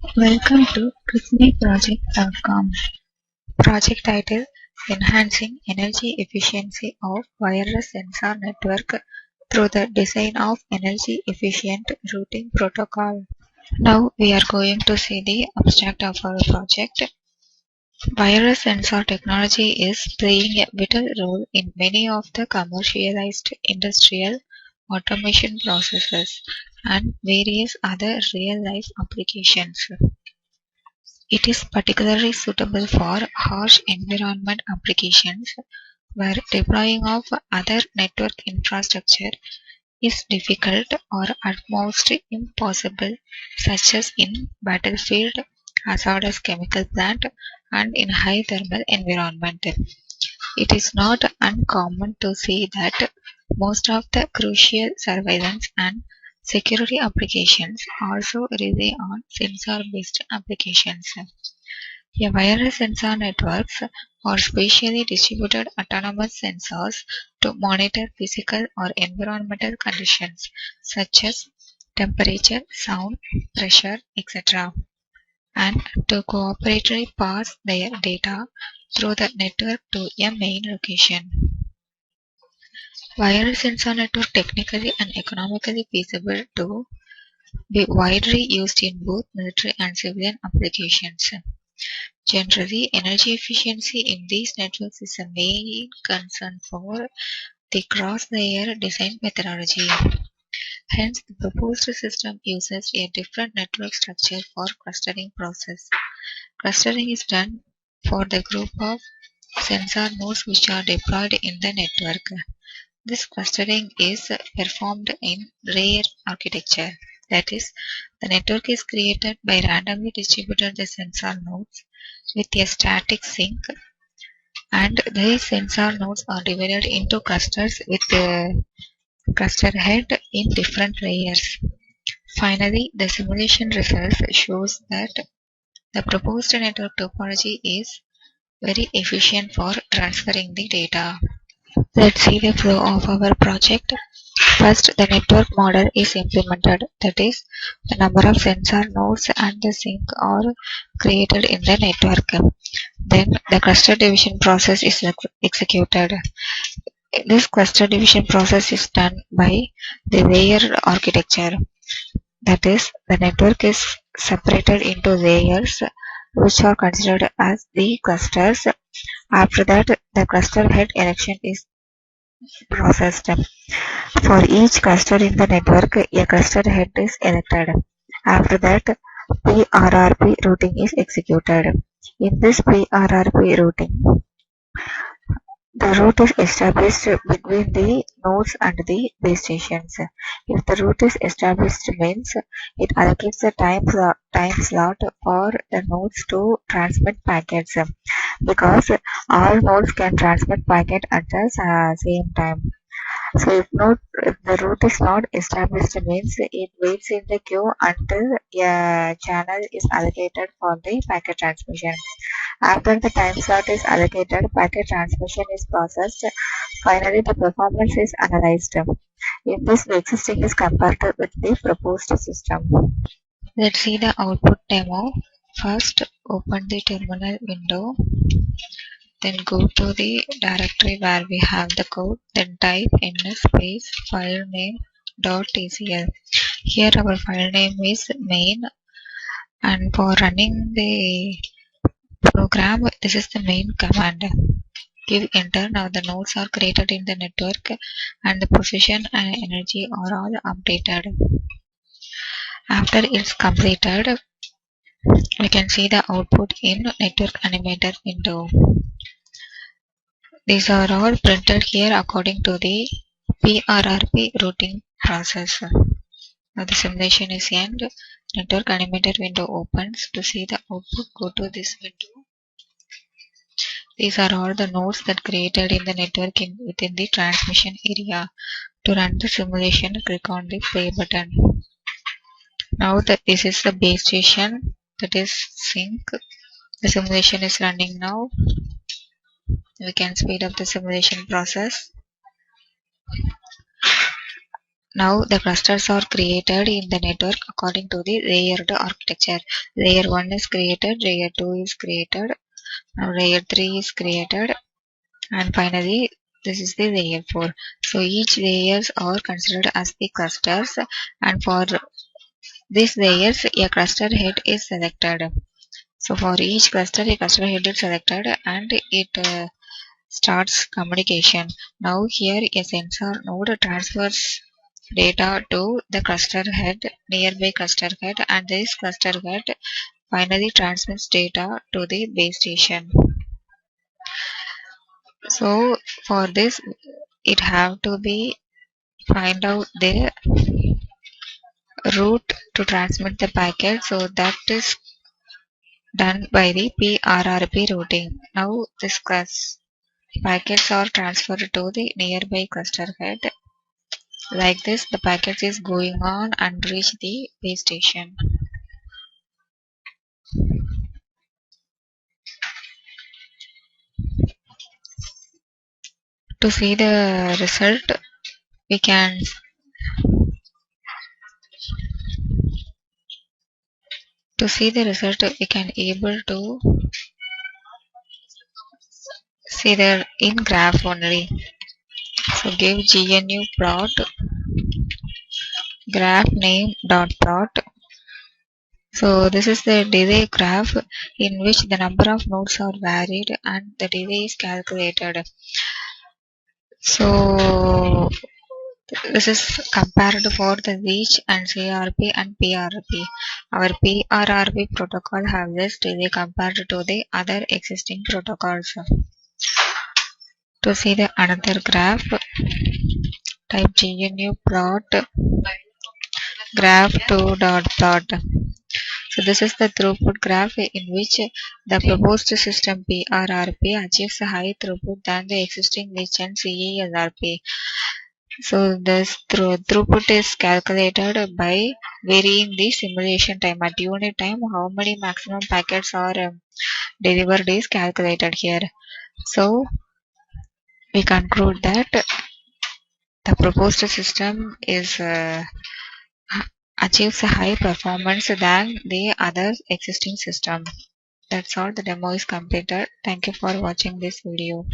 Welcome to readmeproject.com. Project title: Enhancing Energy Efficiency of Wireless Sensor Network through the Design of Energy Efficient Routing Protocol. Now we are going to see the abstract of our project. Wireless sensor technology is playing a vital role in many of the commercialized industrial automation processes and various other real-life applications. It is particularly suitable for harsh environment applications where deploying of other network infrastructure is difficult or at most impossible, such as in battlefield, hazardous chemical plant, and in high thermal environment. It is not uncommon to see that most of the crucial surveillance and security applications also rely on sensor-based applications. A wireless sensor networks or spatially distributed autonomous sensors to monitor physical or environmental conditions such as temperature, sound, pressure, etc., and to cooperatively pass their data through the network to a main location. Wireless sensor network technically and economically feasible to be widely used in both military and civilian applications. Generally, energy efficiency in these networks is a main concern for the cross-layer design methodology. Hence, the proposed system uses a different network structure for clustering process. Clustering is done for the group of sensor nodes which are deployed in the network. This clustering is performed in layer architecture. That is, the network is created by randomly distributed the sensor nodes with a static sink, and these sensor nodes are divided into clusters with a cluster head in different layers. Finally, the simulation results shows that the proposed network topology is very efficient for transferring the data. Let's see the flow of our project. First, the network model is implemented, that is, the number of sensor nodes and the sink are created in the network. Then, the cluster division process is executed. This cluster division process is done by the layer architecture, that is, the network is separated into layers which are considered as the clusters. After that, the cluster head election is processed. For each cluster in the network, a cluster head is elected. After that, PRRP routing is executed. In this PRRP routing, the route is established between the nodes and the base stations. If the route is established means it allocates the time slot for the nodes to transmit packets, because all nodes can transmit packet at the same time. So if the route is not established means it waits in the queue until a channel is allocated for the packet transmission. After the time slot is allocated, packet transmission is processed. Finally, the performance is analyzed. In this, the existing is compared with the proposed system. Let's see the output demo. First, open the terminal window. Then go to the directory where we have the code. Then type ns space file name .tcl. Here our file name is main, and for running the program, this is the main command. Give enter. Now the nodes are created in the network and the position and energy are all updated. After it's completed, we can see the output in network animator window. These are all printed here according to the PRRP routing process. Now the simulation is end. Network animator window opens. To see the output, go to this window. These are all the nodes that created in the network within the transmission area. To run the simulation, click on the play button. Now this is the base station, that is sync. The simulation is running now. We can speed up the simulation process. Now the clusters are created in the network according to the layered architecture. Layer 1 is created, layer 2 is created, now layer 3 is created, and finally this is the layer 4. So each layers are considered as the clusters, and for these layers a cluster head is selected. So for each cluster a cluster head is selected and it starts communication. Now here a sensor node transfers data to the cluster head, nearby cluster head, and this cluster head finally transmits data to the base station. So for this it have to be find out the route to transmit the packet, so that is done by the PRRP routing. Now this class packets are transferred to the nearby cluster head. Like this the packet is going on and reach the base station. To see the result we can we can able to see the in graph only. So give GNU plot graph name dot plot. So this is the delay graph in which the number of nodes are varied and the delay is calculated. So this is compared for the reach and CRP and PRP. Our PRRP protocol have less delay compared to the other existing protocols. To see the another graph, type GNU plot graph 2 dot plot. So this is the throughput graph in which the proposed system PRRP achieves a high throughput than the existing reach and CELRP. So this throughput is calculated by varying the simulation time. At unit time, how many maximum packets are delivered is calculated here. So we conclude that the proposed system is achieves a high performance than the other existing system. That's all. The demo is completed. Thank you for watching this video.